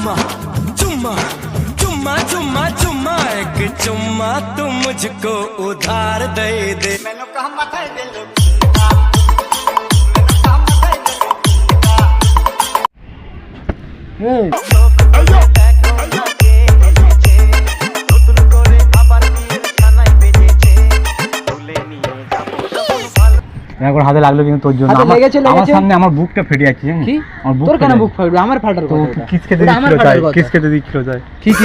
चुम्मा चुम्मा चुम्मा चुम्मा चुम्मा एक चुम्मा तू मुझको उधार दे दे मैंने कहा मत दे लो এখন হাতে লাগলো কিন্তু তোর জন্য আমার সামনে আমার বুকটা ফেটে যাচ্ছে জানিস কি তোর কেন বুক ফাটবে আমার ফাটার কথা তো কিস খেতে দিচ্ছিল তাই কিস খেতে দিচ্ছিল তাই কি কি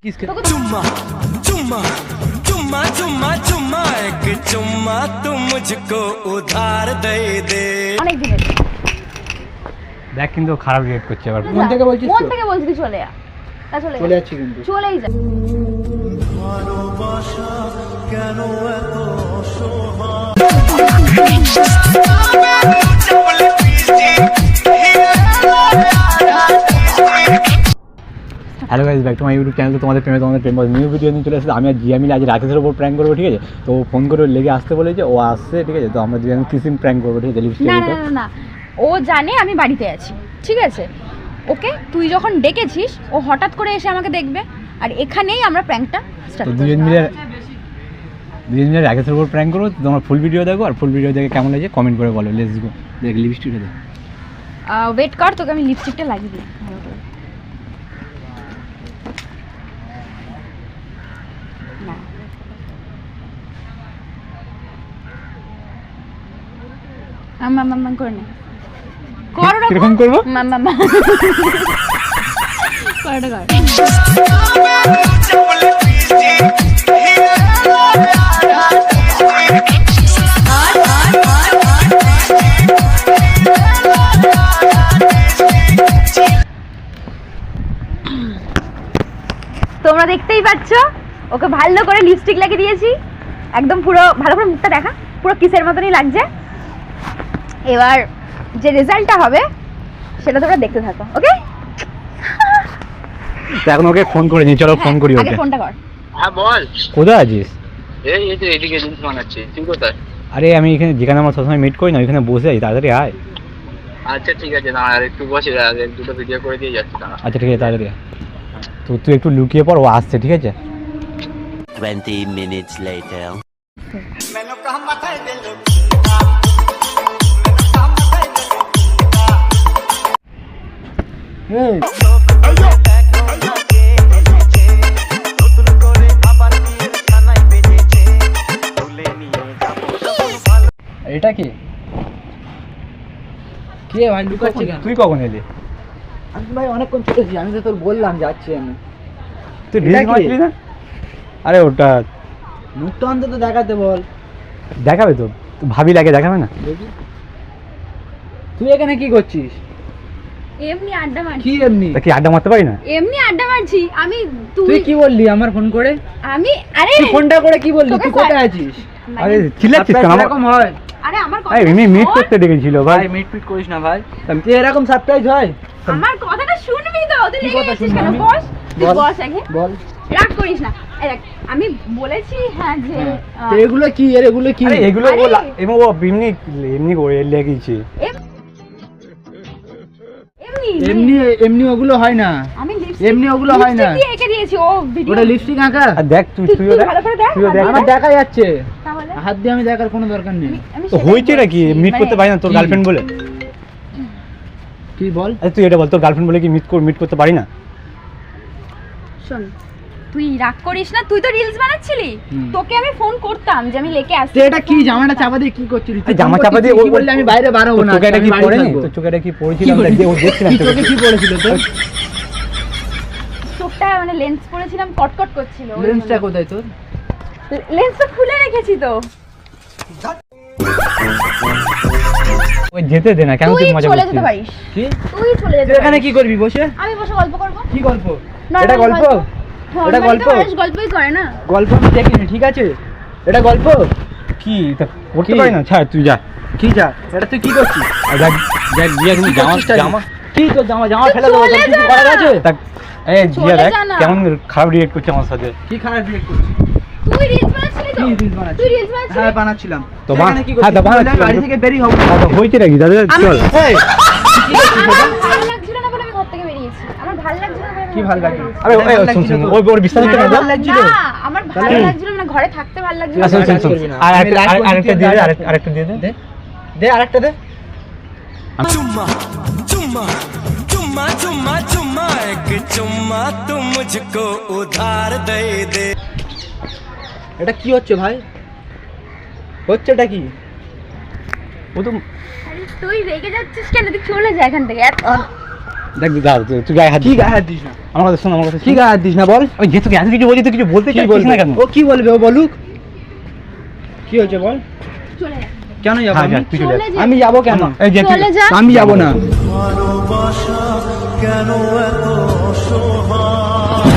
কিস খেতে चुम्मा चुम्मा चुम्मा चुम्मा चुम्मा एक चुम्मा तू मुझको उधार दे दे অনেক দিনের দেখ কিন্তু খারাপ রিয়েক্ট করছে আবার মন থেকে বলছিস মন তো থেকে বলছি তুই চলে যা তা চলে চলে যাচ্ছি কিন্তু চলেই যা কেন এত hello guys back to my YouTube channel. তোমাদের প্রেম নিউ ভিডিও নিয়ে চলে আসছে। আমি আর জিয়া মিলে আজ রাকেশের উপর প্র্যাঙ্ক করবো, ঠিক আছে? তো ফোন করে লেগে আসতে বলেছে, ও আসছে, ঠিক আছে? তো আমরা দুজন কিসিং প্র্যাঙ্ক করবো, ঠিক আছে? না না না না ও জানে আমি বাড়িতে আছি, ঠিক আছে? ওকে তুই যখন ডেকেছিস ও হঠাৎ করে এসে আমাকে দেখবে, আর এখানেই আমরা প্র্যাঙ্কটা স্টার্ট তো করব। দুজন মিলে রাকেশের উপর প্র্যাঙ্ক করবো। তোমরা ফুল ভিডিও দেখো, আর ফুল ভিডিও দেখে কেমন লাগছে কমেন্ট করে বলো। Let's go. দেখ লিপস্টিকটা দেখ। ওয়েট কর, তোকে আমি লিপস্টিকটা লাগিয়ে দিই ভালো করে। না মাম্মা করে নে, কর না, কিরকম করবো? মাম্মা করটা কর। তোমরা দেখতেই পাচ্ছ ওকে ভালো করে লিপস্টিক লাগিয়ে দিয়েছি, একদম পুরো ভালো করে মুখটা দেখা, পুরো কিসের মতনই লাগছে। এবার যে রেজাল্টটা হবে সেটা তোমরা দেখতে থাকো, ওকে? তো এখন ওকে ফোন করে নি, চলো ফোন করি আগে ওকে। ফোনটা কর। হ্যাঁ বল। কোথায় আছিস? এই তো এদিকে জিনিস বানাচ্ছি। তুই কোথায়? আরে আমি এখানে যেখানে আমরা সবসময় মিট করি না, ওইখানে বসে আছি, তাড়াতাড়ি আয়। আচ্ছা ঠিক আছে, না আর একটু বসে আগে দুটো ভিডিও করে দিয়ে যাচ্ছি। না আচ্ছা ঠিক আছে, তাড়াতাড়ি আয়। তো তুই একটু লুকিয়ে পড়, ও আসছে, ঠিক আছে? 20 minutes later. मैंने कहा मत दे लो এটা কি কে ভাই লুকাচ্ছিস কেন? তুই কখন এলি? আমি ভাই অনেকক্ষণ চলেছি, আমি তো তোর বললাম যাচ্ছি আমি। তুই এটা রিলস কি? বানাচ্ছিলি না? আরে ওটা মুখটা অন্তত দেখাতে বল। দেখাবে তো, ভাবি লাগে দেখাবে না? দেখি তুই এখানে কি করছিস? এমনি আড্ডা মারছি। কি এমনি? তা কি আড্ডা মারতে পারি না? এমনি আড্ডা মারছি আমি। তুই কি বললি আমার ফোন করে? আমি আরে তুই ফোনটা করে কি বললি? তোকে তুই কোথায় আছিস? আরে চিল্লাচ্ছিস কেন? এরকম হয়? আরে আমার কথা আরে এমনি মিট শোন। করতে ডেকেছিল ভাই। ভাই মিট পিট করিস না ভাই। তুই এরকম সারপ্রাইজ হয়? আমার কথাটা শুনবি তো? তুই কি লেগে কথা গেছিস শুনবো কেন? আমি? বস, তুই বল। বস আগে। বল। রাগ করিস না। এই দেখ, আমি বলেছি হ্যাঁ যে তো এগুলো কি? এগুলো কি? আরে এগুলো ও আরে। এমনি ও এমনি করে লেগেছে। এমনি এমনি এমনি ওগুলো হয় না। আমি এমনি ওগুলো হয় না। লিপস্টিক দিয়ে এঁকে দিয়েছি ও ভিডিও। ওটা লিপস্টিক আঁকা? আর দেখ তুইও দেখ, ভালো করে দেখ। তুইও দেখ। আমার দেখা যাচ্ছে, তাহলে হাত দিয়ে আমি দেখার কোনো দরকার নেই। আমি তো সেটাই হয়েছে নাকি? বলছি, মিট করতে মানে পারি না তোর কি? গার্লফ্রেন্ড বলে? কি বল? আরে তুই এটা বল, তোর গার্লফ্রেন্ড বলে কি মিট করতে পারি না? শোন, তুই রাগ করিস না, তুই তো রিলস বানাচ্ছিলি, তোকে আমি ফোন করতাম যে আমি লেকে আসছি। তো এটা কি? জামাটা চাপা দিয়ে কি করছিস? এই জামা চাপা দিয়ে কি বললি? আমি বাইরে বার হবো না। তোকে এটা আমি কি বাড়ি পড়েনি? থাকবো। তোর চোখে এটা কি কি পড়েছিলাম? করেছিস? যে ও দেখছিলাম কি চোখে কি পড়েছিল তোর? চোখটা মানে লেন্স পরেছিলাম, কটকট করছিল। লেন্সটা কোথায় তোর? লেন্সটা খুলে রেখেছি তো। ওই যেতে দে না, কেন তুই তুই মজা চলে করছিস? যেতে পারিস, কি? তুই চলে যেতে তুই এখানে পারিস। কি করবি বসে? আমি বসে গল্প করব। কি গল্প? Normal এটা গল্প? এটা Normally গল্প? তো মানুষ গল্পই করে না। গল্প আমি দেখিনি, ঠিক আছে? এটা গল্প? কি তা করতে কি? পারি না? ছাড়, তুই যা। কি যা? এটা তুই কি করছিস? আর দেখ দেখ জিয়া, তুমি জামা কি তোর জামা তুই ফেলে দেবো? তোর চলে কিছু যা করার না। আছে? দেখ এই জিয়া চলে দেখ যা না। কেমন খারাপ রিয়েক্ট করছে আমার সাথে। কি খারাপ রিয়েক্ট করছিস? তুই রিলস বানাচ্ছিলি বানাসনি তো কি রিলস বানাচ্ছিস? তুই রিলস বানাচ্ছিস হ্যাঁ বানাচ্ছিলাম। তো এখানে কি হ্যাঁ, তো করছিস? বানাচ্ছিলাম। বাড়ি থেকে বেরিয়ে হবো। হয়েছে নাকি দাদা? চল এই, আমার ভালো লাগছিল না বলে আমি ঘর থেকে বেরিয়েছি আমার ভালো লাগছিল না বলে আমি কি ঘর ভালো থেকে লাগছে? বেরিয়েছি। আরে শোন শোন, ওর বিস্তারিত ভালো না লাগছিল? না আমার ভালো লাগছিল না ঘরে থাকতে ভালো লাগছিল আচ্ছা না। শোন শোন, করবি না। আর আমি live করছি, আরেকটা তুই দিয়ে দে, live কর। আরেকটা দিয়ে দে। দে আরেকটা দে। चुम्मा चुम्मा चुम्मा चुम्मा चुम्मा एक चुम्मा तुम मुझको उधार दे दे। এটা কি হচ্ছে ভাই? হচ্ছেটা কি? ও তো আরে তুই রেগে যাচ্ছিস কেন তুই চলে যা এখান থেকে দেখ দাদা, তুই গায়ে হাত কি দিস না। গায়ে হাত দিস না? আমার কথা শোন, আমার কথা কি গায়ে হাত দিস না বল? আমি যেহেতু এত কিছু বলছি, তো কিছু বলতে কি চাইছিস বলবে? না কেন? ও কি বলবে? ও বলুক। কি হয়েছে বল? চলে যা কেন যাবো হ্যাঁ, আমি? যা, তুই চলে চলে যা। যা আমি যাবো কেন? এই যে তুই- চলে যা আমি যাবো না। ভালোবাসা কেন এত অসহায়?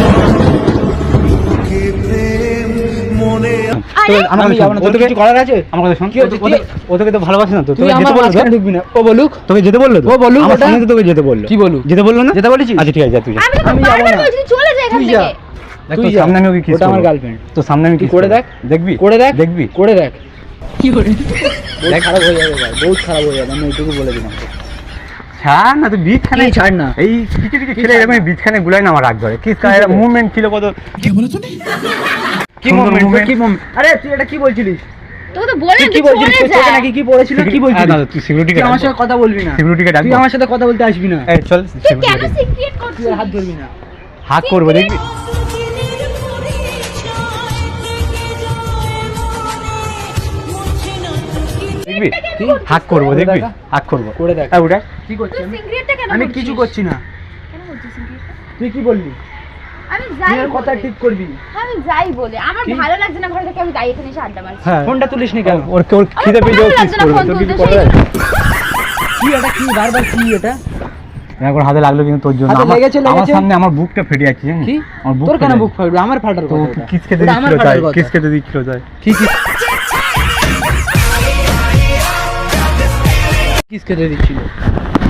বুকে প্রেম মনে আরে তো আমার আমি কথা যাবো শোন, না। ও তোর তোকে কিছু করার আছে? আমার কথা শোন, কি হচ্ছে? ও তোকে তো ভালোবাসে না তো, তুই তোকে আমার যেতে বললো তো? মাঝখানে ঢুকবি না। ও বলুক। তোকে যেতে বললো তো? ও বলুক আমার ওটা। সামনে তো তোকে যেতে বললো। কি বলুক? যেতে বললো না? যেতে বলেছিস? আচ্ছা ঠিক আছে, যা তুই যা। আমি তো আমি যাবো বারবার না। বলছি তুই চলে যা এখান তুই যা। থেকে দেখ তুই তোর যা। সামনে আমি ওকে কিস ওটা আমার করবো। গার্লফ্রেন্ড। তোর সামনে আমি তুই kiss করে করবো। দেখ। দেখবি? করে দেখ। দেখবি? করে দেখ। কি করে? দেখ খারাপ হয়ে যাবে ভাই। বহুত খারাপ হয়ে যাবে। আমি এইটুকু বলে দিলাম। ছাড় না, তুই বিছখানে কি ছাড় না? এই কিছু কিছু ছেলে এরকম বিছখানে গুলাই না আমার রাগ ধরে। কিস করার মুভমেন্ট ছিল কত? কি সুন্দর moment? moment। কি moment? আরে তুই এটা কি বলছিলিস? তোকে তো বললাম তুই কি তুই বলছিলিস? চলে তোর চোখে যা নাকি কি পড়েছিল? কি বলছিলিস? দাদা তুই সিকিউরিটি তুই আমার সাথে কথা বলবি না। সিকিউরিটিকে তুই ডাকবো। আমার সাথে কথা বলতে আসবি না। এই চল তুই security কেন কে ডাকবো। সিক্রেট তুই করছিস আর হাত ধরবি না। হাক করবো দেখবি? দেখবি? কি? হাক করবো করে দেখবি? দেখা। হাক করবো। করে দেখ। এই উঠে। কি করছিস? তুই সিক্রেটটা কেন আমি করছিস? কিছু করছি না। কেন করছিস secret-টা? তুই কি বলবি? আমি যাই তুই আর কথা বলে। ঠিক করবি। আমি যাই বলে আমার কি? ভালো লাগছে না ঘরে থেকে আমি যাই এখানে এসে আড্ডা মারছি হ্যাঁ। ফোনটা তুলিস নি কেন? ওর ওর খিদে পেয়ে যাও, কিস করবে। ফোন তোর কিছু তুলতে করার সেই আছে? কি এটা কি বারবার কি এটা? এখন হাতে লাগলো কিন্তু তোর জন্য। হাতে আমার লেগেছে, আমার লেগেছে। সামনে আমার বুকটা ফেটে যাচ্ছে জানিস? কি? আমার বুক তোর কেন ফেটে বুক ফাটবে? আমার ফাটার তো কথা এটা। কিস খেতে এটা আমার দিচ্ছিল তাই, ফাটার কথা। কিস খেতে দিচ্ছিল তাই। ঠিক কিস খেতে দিচ্ছিল।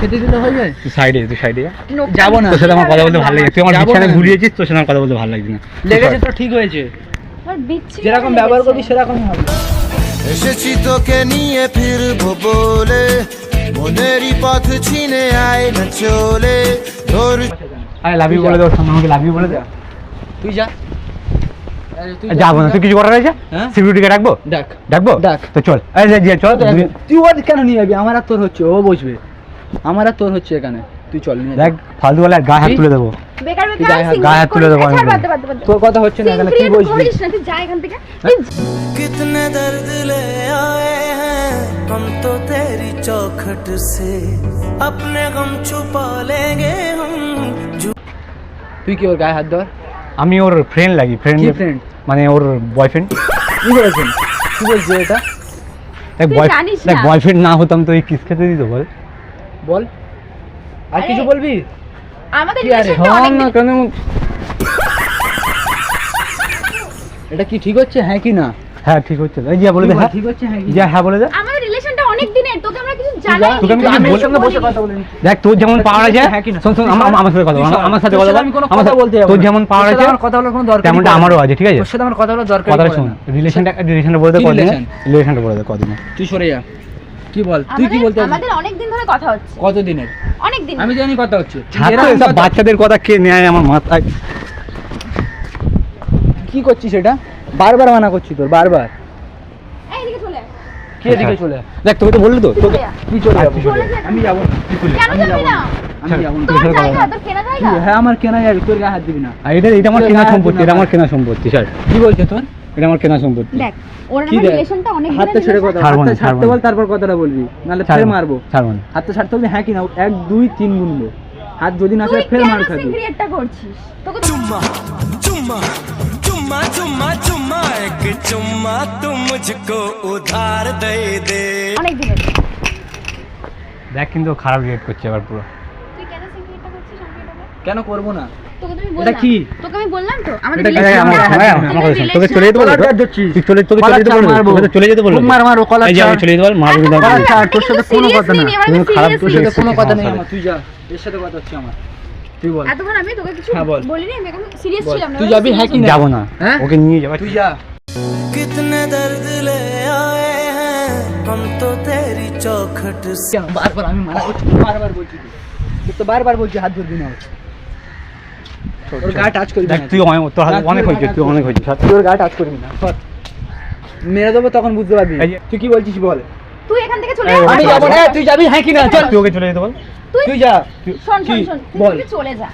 খেতে দিলে হয়ে যায়? তুই সাইডে, তুই সাইডে যা। যাবো না। তোর সাথে আমার কথা বলতে ভালো লাগে। তুই আমার যাবো বিছানায় না। ঘুরিয়েছিস, তোর সাথে আমার কথা বলতে ভালো লাগছে না। লেগেছে তো ঠিক হয়েছে। আমার বিচ্ছিরি যেরকম লেগেছে। ব্যবহার করবি সেরকমই হবে। এসেছি তোকে নিয়ে ফিরবো বলে মনেরই পথ চিনে আয় না চলে তোর আরে লাভ ইউ বলে দে, ওর সামনে আমাকে লাভ ইউ বলে দে। তুই যা। আরে তুই যা। যাবো না, তুই কিছু করার আছে? হ্যাঁ? সিকিউরিটিকে ডাকবো? ডাক। ডাকবো? ডাক। তো চল। এই যে চল। তুই ওর কেন নিয়ে যাবি? আমার আর তোর হচ্ছে, ও বসবে। আমার আর তোর হচ্ছে এখানে। তুই চল নিয়ে যা। দেখ ফালতু বলে গায়ে হাত কি? তুলে দেবো। বেকার তুই বেকার গায়ে হাত তুলে দেবো আমি ছাড়, বলে। বাদ দে, বাদ দে, বাদ দে। তোর কথা হচ্ছে না এখানে, কি Secret বলছিস? করিস না, তুই যা এখান থেকে। তুই कितने दर्द ले आए हैं हम तो तेरी चौखट से अपने गम छुपा लेंगे हम তুই কি ওর গায়ে হাত ধর? আমি ওর ফ্রেন্ড লাগি, ফ্রেন্ড কি friend? মানে ওর বয়ফ্রেন্ড। কি বলেছেন? কি বলছিস এটা? দেখ তুই জানিস না। বয়ফ্রেন্ড না হতাম তো এই কিস খেতে দিত বল। বল। আর আরে, কিছু বলবি? আমাদের কি আরে? রিলেশনটা অনেক দিন কেন? এটা কি ঠিক হচ্ছে? হ্যাঁ কি না? হ্যাঁ ঠিক হচ্ছে। এই যা বলে দে, হ্যাঁ ঠিক হচ্ছে হ্যাঁ কি? যা হ্যাঁ বলে দে। আমাদের রিলেশনটা অনেক দিনের তোকে আমরা কিছু যা, জানাই তোকে আমি কিছু আমি ওর বল- সঙ্গে বসে কথা বলে নিচ্ছি। দেখ তোর যেমন পাওয়ার আছে, হ্যাঁ কি না? শোন শোন আমার সাথে কথা বল, আমার সাথে কথা বল। আমি কোনো আমার কথা সাথে- বলতে যাবো তোর না। যেমন পাওয়ার তোর সাথে আছে আমার কথা বলার কোনো দরকার তেমনটা আমারও আছে, ঠিক আছে? তোর সাথে আমার কথা বলার দরকার কথাটা শোন, রিলেশনটা বলে দে কি কদিন। relation? রিলেশনটা বলে দে কদিন। তুই সরে যা। কি বল? তুই কি বলতে আমাদের অনেক দিন ধরে কথা হচ্ছে কত দিনের? অনেক দিন আমি জানি কথা হচ্ছে। ছাড় তো এরকম এসব কথা- বাচ্চাদের কথা কে নেয় আমার মাথায়। কি করছিস এটা? বারবার মানা করছি তোর, বারবার। এই এদিকে চলে আয়। কি এদিকে চলে আয়? দেখ তোকে তো বললি তো, তুই তোকে চলে যা। কি চলে যাবো? চলে যা। আমি যাবো না। কেন আমি যাবি যাবো না? না। আমি যাবো না। তোর কিসের জায়গা, কথা? তোর কেনা কি? জায়গা। হ্যাঁ আমার কেনা যাবে, তোর গায়ে হাত দিবি না। আর এটা আমার তোর কেনা গায়ে হাত সম্পত্তি, দিবি এটা না। আমার কেনা সম্পত্তি স্যার। কি বলছে তোর? এটা আমার কেনা সম্পত্তি। দেখ ওর কি আমার দেখ? রিলেশনটা অনেক হাতটা দিনের ছেড়ে কথা, ছাড়বো না, হাতটা ছাড়বো ছাড়তে না। বল, তারপর কথাটা বলবি, নাহলে ফের ছাড়বো না, মারবো। ছাড়বো না। হাতটা ছাড়তে বলবি হ্যাঁ কি না? 1 2 3 গুনবো। হাত যদি না তুই ছাড়ে ফের কেন মার খাবি। সিক্রেটটা করছিস? তোকে তো चुम्मा चुम्मा चुम्मा चुम्मा चुम्मा एक चुम्मा तुम मुझको उधार दे दे। অনেক দিনের। দেখ কিন্তু ও খারাপ রিয়েক্ট করছে এবার পুরো। তুই কেন সিক্রেটটা করছিস আমাকে এটা বল? কেন করবো না? তোকে তো আমি এটা বললাম। কি? তোকে আমি বললাম তো আমাদের এটা কি? relation- আমার কথা শোন, আমার কথা শোন। তোকে চলে যেতে বলবো তো? কলার ধরছিস। তুই চলে তোকে চলে কলার যেতে ছাড় বলবো? মারবো। তোকে তো চলে যেতে বলবো? খুব মারবো, কলার এই যে আমি ছাড়। চলে যেতে বল, মারবো কিন্তু এখন আমি। কলার ছাড়, তোর সাথে কোনো serious কথা না। নিই, এবার আমি তুমি খারাপ serious তোর নিই। সাথে কোনো কথা নেই সমস্যা আমার, তুই যা। এর সাথে কথা হচ্ছে আমার। তুই বল। এতক্ষণ আমি তোকে কিছু হ্যাঁ, বল। বলিনি, আমি এখন সিরিয়াস বল। ছিলাম না। তুই যাবি হ্যাঁ কি না? যাবো না, হ্যাঁ? ওকে নিয়ে যাবো। তুই যা। कितने दर्द ले आए हैं हम तो तेरी चौखट से বারবার আমি মানা করছি, বারবার বলছি তো বারবার বলছি হাত ধরবি না। ওর গায়ে টাচ করবি দেখ না। তুই তোর হাত অনেক হয়েছে, তুই অনেক হয়েছে। তুই ওর গায়ে টাচ করবি না। সর। মেরে দেবো তখন বুঝতে পারবি। এই যে- তুই কি বলছিস বল। তুই এখান থেকে চলে এই, যা। আমি যাবো না, তুই যাবি হ্যাঁ কি না? চল তুই ওকে চলে যেতে বল। তুই যা। শোন শোন কি? শোন বল। তুই চলে যা,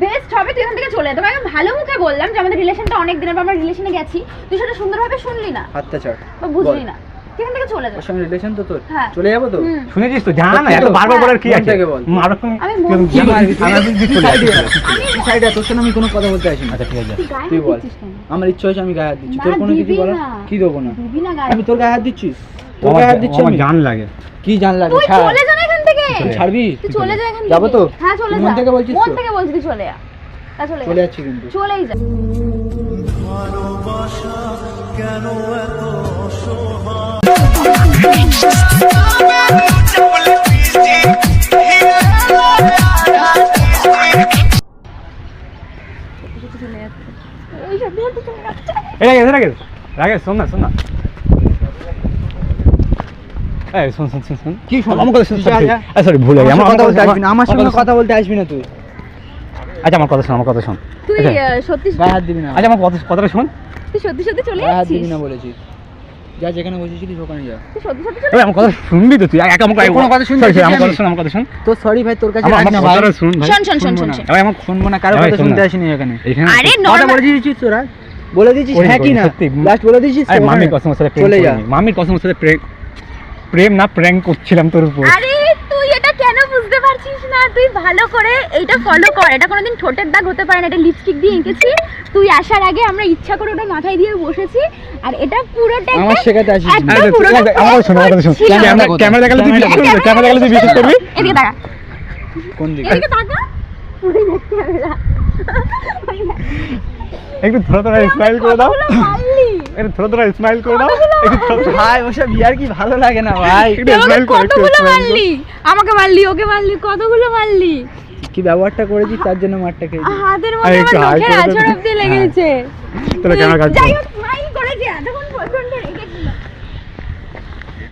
বেস্ট হবে তুই এখান থেকে চলে যা। তোমাকে আমি ভালো মুখে বললাম যে আমাদের রিলেশনটা অনেক দিনের পর আমরা রিলেশনে গেছি, তুই সেটা সুন্দরভাবে শুনলি না হাতটা ছাড়। বা বুঝলি বল। না, তুই এখান থেকে চলে যা। ওর সঙ্গে রিলেশন তো তোর? হ্যাঁ। চলে যাবো তো? হুম। শুনেছিস তো, জানা না সত্যি এত তো? বারবার বলার কি মন আছে? থেকে বল। মারো তুমি। আমি তুই মন কি থেকে মারবি? বল। আমি তুই চলে সাইডে যাচ্ছিস। তুই সাইডে, তোর সঙ্গে আমি কোনো কথা বলতে আসি না। আচ্ছা ঠিক আছে। তুই গায়ে তুই হাত বল। দিচ্ছিস কেন? আমার ইচ্ছা হয়েছে আমি গায়ে হাত দিচ্ছি। না, তোর কোনো কিছু দিবি বলার? না। কি দেবো না? দিবি না গায়ে। আমি তোর গায়ে হাত দিচ্ছি? তোর আমার গায়ে হাত দিচ্ছি আমি? জান লাগে। কি জান লাগে? তুই ছাড়। চলে যা না এখান থেকে। তুই ছাড়বি? তুই চলে যা এখান থেকে। যাবো তো? হ্যাঁ চলে তুই যা। মন থেকে বলছিস মন তো? থেকে বলছিস, তুই চলে যা। তা চলে চলে যা। যাচ্ছি কিন্তু। চলেই যা। ভালোবাসা কেন এত অসহায় এই সত্যি সত্যি চলে যাচ্ছে। রাগেশ শোন না, শোন না। এই শোন শোন শোন শোন। কি শোন? আমার কথা শোন। যা, যা। সরি ভুলে গেছি। আমার কথা বলতে আসবি না। আমার সঙ্গে কথা কথা বলতে আসবি না তুই। আচ্ছা আমার কথা শোন, আমার কথা শোন। তুই আচ্ছা। সত্যি গায়ে হাত দিবি না। আচ্ছা আমার কথাটা শোন। তুই সত্যি সত্যি চলে গায়ে হাত যাচ্ছিস? দিবি না বলেছি। যা যেখানে বসেছিলিস ওখানে যা। তুই সত্যি সত্যি চলে এই আমার কথা শুনবি তো তুই? আমার কোনো কথা শুনতে sorry, চাইছি আমার আমি। কথা শোন, আমার কথা শোন। তো সরি ভাই, তোর কাছে আমার রাখ না ভাই। কথাটা শুন ভাই। শোন শোন শোন শুনবো শোন না। শোন। এবার আমার শুনবো না, কারো ভাই, কথা শোন শুনতে না। আসিনি এখানে। এখানে আরে কথা নরমাল বলে দিয়েছিস তোরা? বলে দিয়েছিস করি, হ্যাঁ কি করি, না? সত্যি। লাস্ট বলে দিয়েছিস আরে তো মামির ওখানে? কসমের সাথে প্রেম চলে যা। করিনি। মামির কসমের সাথে প্রেম না প্র্যাঙ্ক করছিলাম তোর উপর। আরে তুই এটা কেন বুঝতে পারছিস না? তুই ভালো করে এইটা ফলো কর। এটা কোনোদিন ঠোঁটের দাগ হতে পারে না, এটা লিপস্টিক দিয়ে এঁকেছি। তুই আসার আগে আমরা ইচ্ছা করে ওটা মাথায় দিয়ে বসেছি, আর এটা পুরোটা আমার শেখাতে আসিস না। একদম আরে, পুরোটা ঠিক আছে, আমার কথা শোন, আমার কথা শোন। ছিল। ক্যামেরা দেখালে তুই বিশ্বাস করবি? ক্যামেরা দেখালে তুই বিশ্বাস করবি? এদিকে তাকা, কোন দিকে? এদিকে তাকা। ওই দেখ ক্যামেরা। একটু থোড়া স্মাইল করে দাও। কতগুলো মারলি? একটু থোড়া স্মাইল করে দাও। একটু থোড়া ভাই ওসব ইয়ার কি ভালো লাগে না ভাই। একটু আমাকে smile কর, একটু কতগুলো smile কর। মারলি? আমাকে মারলি, ওকে মারলি, কতগুলো মারলি? কি ব্যবহারটা করেছিস তার জন্য মারটা খেয়েছিস। হাতের আরে মধ্যে একটু আমার হাই নখের করে দে। আঁচড় অব্দি লেগেছে। তোরা ক্যামেরা কাট। যাই হোক,